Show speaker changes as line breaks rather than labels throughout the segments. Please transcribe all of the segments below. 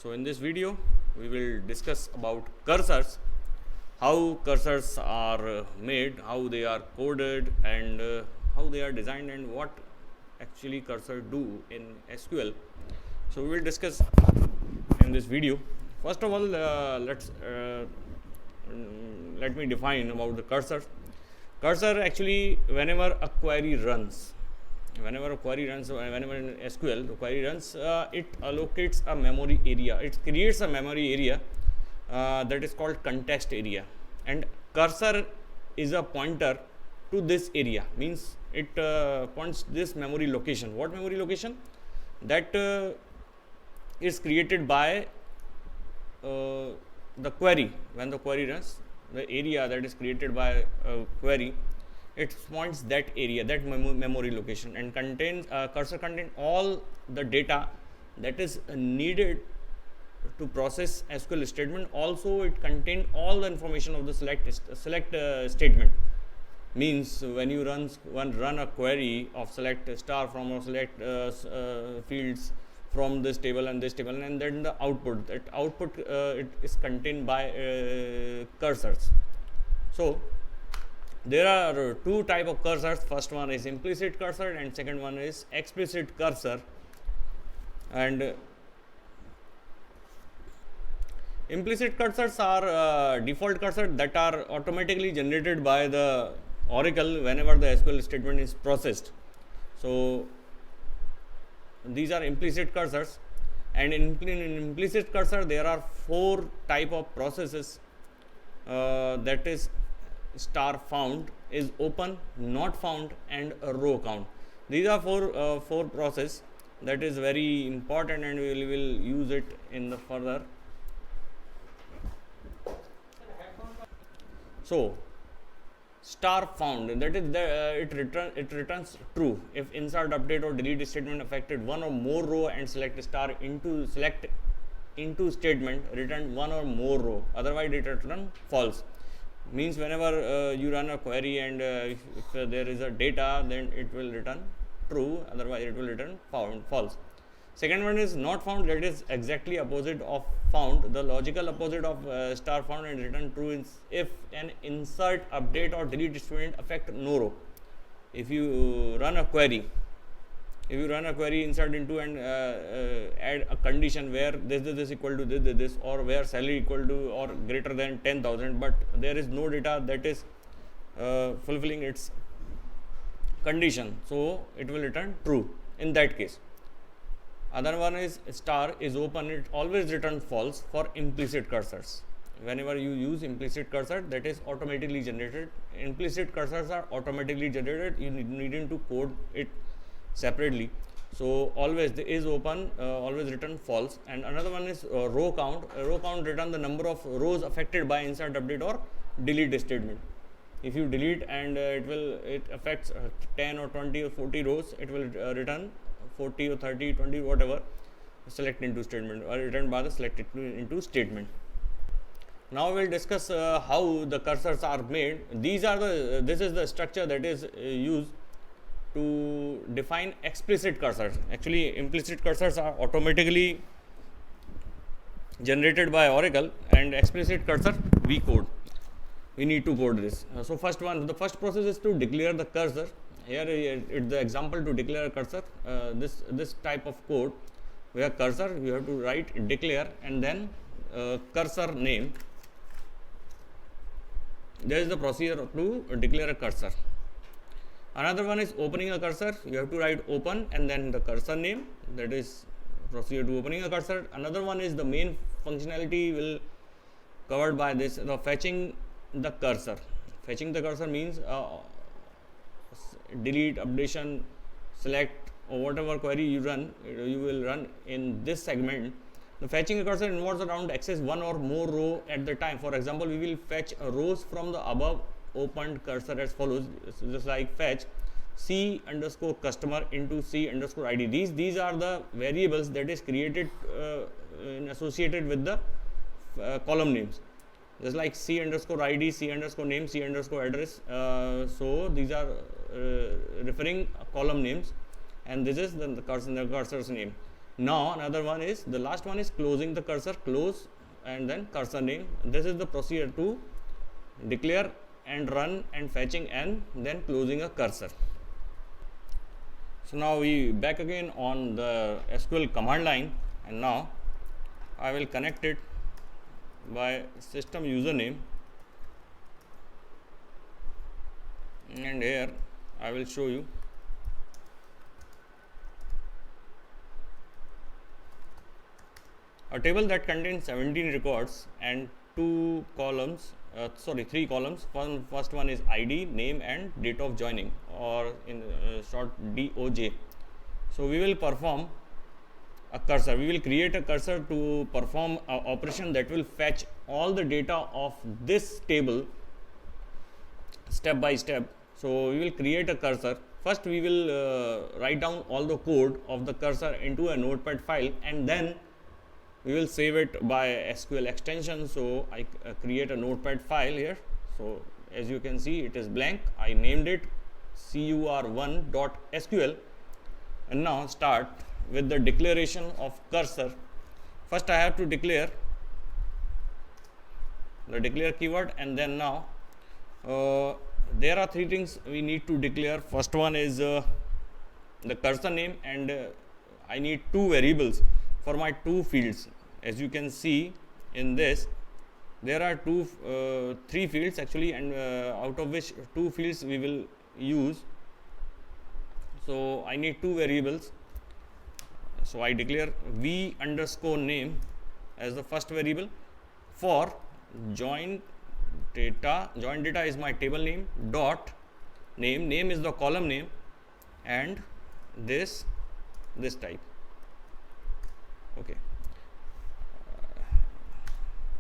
So in this video we will discuss about cursors, how cursors are made, how they are coded, and how they are designed, and what actually cursor do in SQL. So we will discuss in this video. First of all, let me define about the cursor. Cursor actually, whenever a query runs, whenever in SQL the query runs, it allocates a memory area. It creates a memory area that is called context area, and cursor is a pointer to this area. Means it points this memory location. What memory location? That is created by the query. When the query runs, the area that is created by a query, it points that area, that memory location, and contains cursor contains all the data that is needed to process SQL statement. Also, it contains all the information of the select statement. Means when you run a query of select star from or select fields from this table and this table, and then the output, that output it is contained by cursors. So there are two type of cursors. First one is implicit cursor and second one is explicit cursor. And implicit cursors are default cursors that are automatically generated by the Oracle whenever the SQL statement is processed. So these are implicit cursors, and in implicit cursor there are four type of processes, that is star found, is open, not found, and a row count. These are four process that is very important, and we will use it in the further. So star found, that is it returns true if insert, update, or delete statement affected one or more row and select star into statement return one or more row, otherwise it return false. Means whenever you run a query and if there is a data, then it will return true, otherwise it will return false. Second one is not found, that is exactly opposite of found. The logical opposite of star found and return true is if an insert, update, or delete statement affect no row. If you run a query, insert into and add a condition where this equal to this, or where salary equal to or greater than 10,000, but there is no data that is fulfilling its condition, so it will return true in that case. Other one is star is open, it always returns false for implicit cursors. Whenever you use implicit cursor, that is automatically generated. Implicit cursors are automatically generated, you needn't to code it separately. So always the is open, always return false. And another one is row count. Row count return the number of rows affected by insert, update, or delete statement. If you delete and it affects 10 or 20 or 40 rows, it will return 40 or 30, 20, whatever select into statement, or returned by the selected into statement. Now we will discuss how the cursors are made. This is the structure that is used to define explicit cursors. Actually, implicit cursors are automatically generated by Oracle, and explicit cursor we need to code this. So the first process is to declare the cursor. Here it's the example to declare a cursor. This type of code where cursor you have to write declare and then cursor name. There is the procedure to declare a cursor. Another one is opening a cursor. You have to write open and then the cursor name. That is procedure to opening a cursor. Another one is the main functionality will covered by this, the fetching the cursor. Fetching the cursor means delete, updation, select, or whatever query you will run in this segment. The fetching a cursor involves around access one or more row at the time. For example, we will fetch rows from the above opened cursor as follows, just like fetch C underscore customer into C underscore ID. These are the variables that is created associated with the column names. Just like C underscore ID, C underscore name, C underscore address. So these are referring column names, and this is the cursor's name. Now another one is, the last one is closing the cursor, close and then cursor name. This is the procedure to declare and run and fetching and then closing a cursor. So now we back again on the SQL command line, and now I will connect it by system username, and here I will show you a table that contains 17 records and 2 columns, three columns. First one is ID, name and date of joining, or in short DOJ. So we will perform a cursor. We will create a cursor to perform an operation that will fetch all the data of this table step by step. So we will create a cursor. First we will write down all the code of the cursor into a notepad file, and then we will save it by SQL extension. So I create a notepad file here. So as you can see, it is blank. I named it cur1.sql, and now start with the declaration of cursor. First I have to declare the declare keyword, and then now there are 3 things we need to declare. First one is the cursor name, and I need 2 variables for my 2 fields. As you can see in this, there are 3 fields actually, and out of which 2 fields we will use. So I need 2 variables. So I declare v underscore name as the first variable for join data. Join data is my table name, dot name is the column name, and this type. Okay.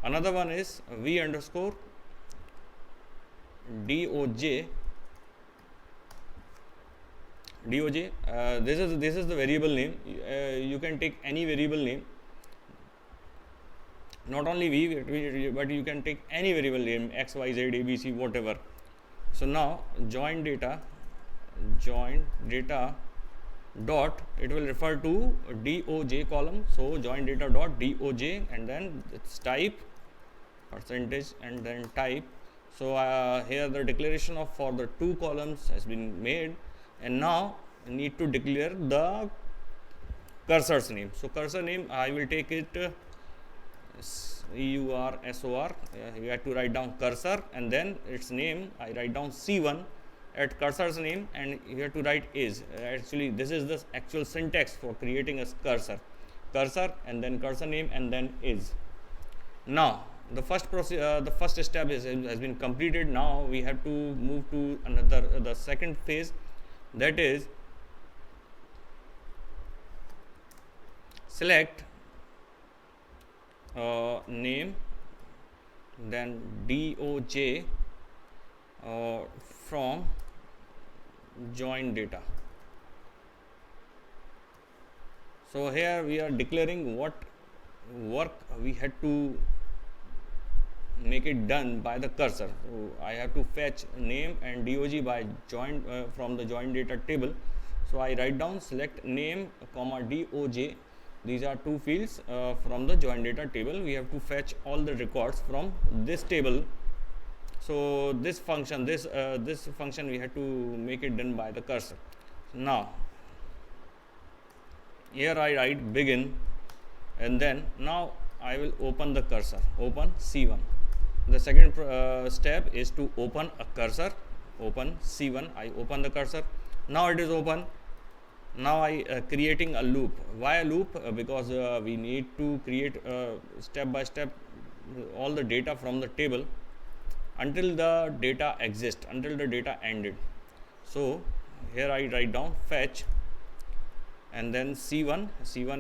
Another one is v underscore doj. This is the variable name. You can take any variable name, not only v, but you can take any variable name, x, y, z, a, b, c, whatever. So now join data dot, it will refer to doj column. So join data dot doj, and then its type percentage and then type. So here the declaration of for the 2 columns has been made, and now I need to declare the cursor's name. So cursor name, I will take it CURSOR. You have to write down cursor, and then its name I write down C1 at cursor's name, and you have to write is. Actually this is the actual syntax for creating a cursor and then cursor name and then is. Now the first step has been completed. Now we have to move to the second phase, that is select name, then doj from join data. So here we are declaring what work we had to make it done by the cursor. So I have to fetch name and doj by join from the join data table. So I write down select name comma doj. These are 2 fields from the join data table. We have to fetch all the records from this table. So this function we have to make it done by the cursor. Now here I write begin, and then now I will open the cursor, open C1. The second step is to open a cursor, open C1. I open the cursor. Now it is open. Now I creating a loop. Why a loop? Because we need to create step by step all the data from the table until the data exists, until the data ended. So here I write down fetch, and then C1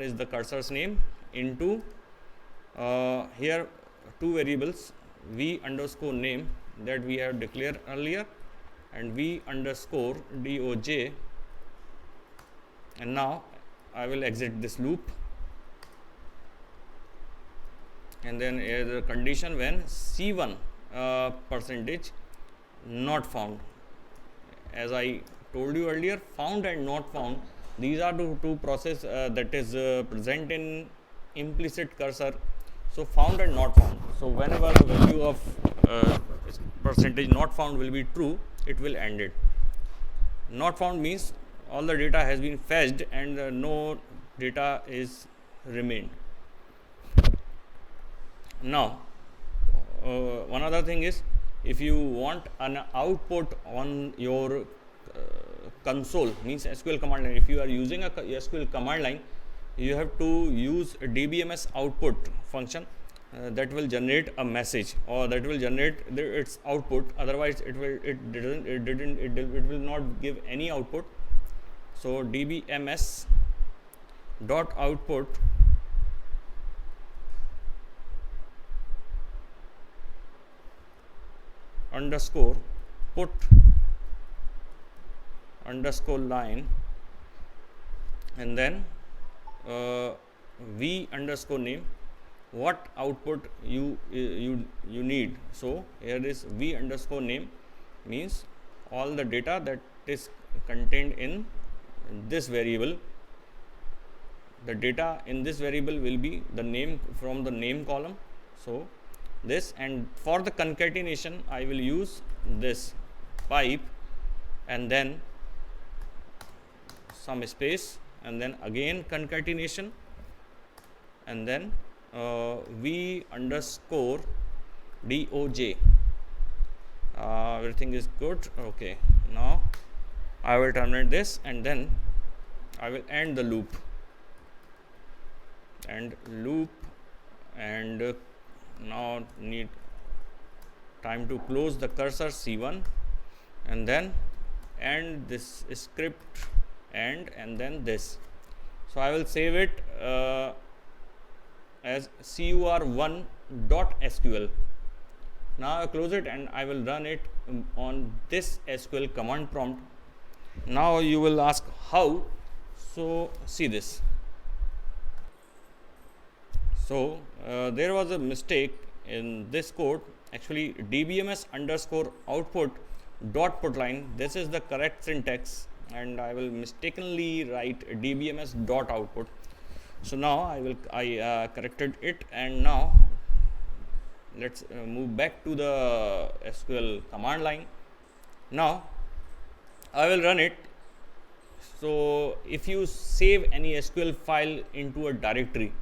is the cursor's name, into here 2 variables, v underscore name that we have declared earlier, and v underscore doj. And now I will exit this loop, and then the condition when C1 percentage not found. As I told you earlier, found and not found, These are the two process that is present in implicit cursor. So found and not found. So whenever the value of percentage not found will be true, it will end it. Not found means all the data has been fetched and no data is remained. Now one other thing is, if you want an output on your console, means SQL command line, if you are using a SQL command line, you have to use a DBMS output function that will generate a message, or that will generate its output. Otherwise it will not give any output. So DBMS dot output underscore put underscore line, and then v underscore name, what output you need. So here is v underscore name means all the data that is contained in this variable. The data in this variable will be the name from the name column. So this, and for the concatenation I will use this pipe and then some space and then again concatenation and then v underscore doj. Everything is good. Okay, now I will terminate this and then I will end the loop and now need time to close the cursor C1 and then end this script and then this. So I will save it as cur1.sql. Now I close it and I will run it on this SQL command prompt. Now you will ask how. So see this. So there was a mistake in this code. Actually dbms underscore output dot put line, this is the correct syntax, and I will mistakenly write dbms dot output. So now I corrected it, and now let's move back to the SQL command line. Now I will run it. So if you save any SQL file into a directory,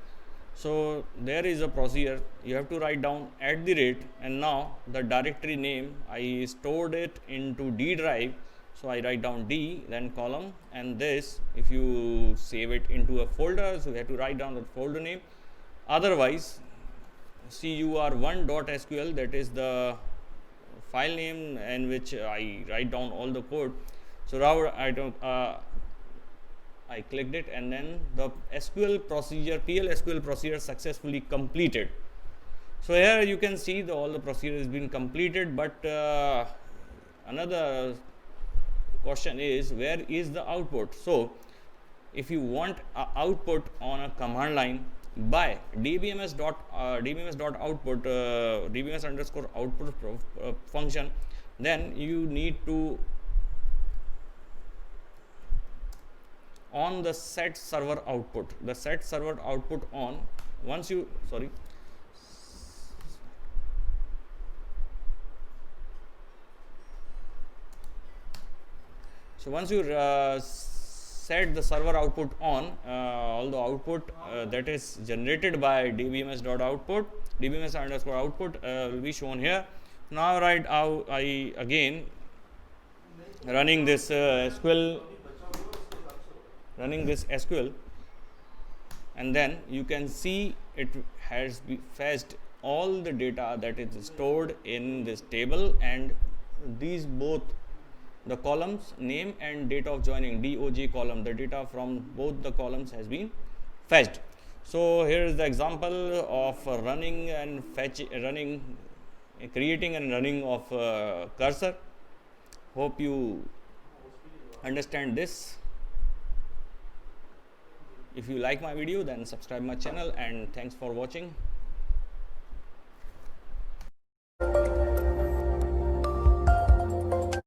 so there is a procedure. You have to write down @ and now the directory name, I stored it into D drive. So I write down D, then column, and this, if you save it into a folder, so you have to write down the folder name. Otherwise cur1.sql, that is the file name in which I write down all the code. So now I clicked it, and then the SQL procedure, PL SQL procedure successfully completed. So here you can see all the procedure has been completed, but another question is, where is the output? So if you want output on a command line by dbms dot output dbms underscore output function, then you need to on the set server output, the set server output on. Once you so once you set the server output on, all the output that is generated by dbms dot output, dbms underscore output will be shown here. Now right now I again running this SQL, and then you can see it has fetched all the data that is stored in this table, and these both the columns, name and date of joining, DOJ column, the data from both the columns has been fetched. So here is the example of running and creating and running of cursor. Hope you understand this. If you like my video, then subscribe my channel, and thanks for watching.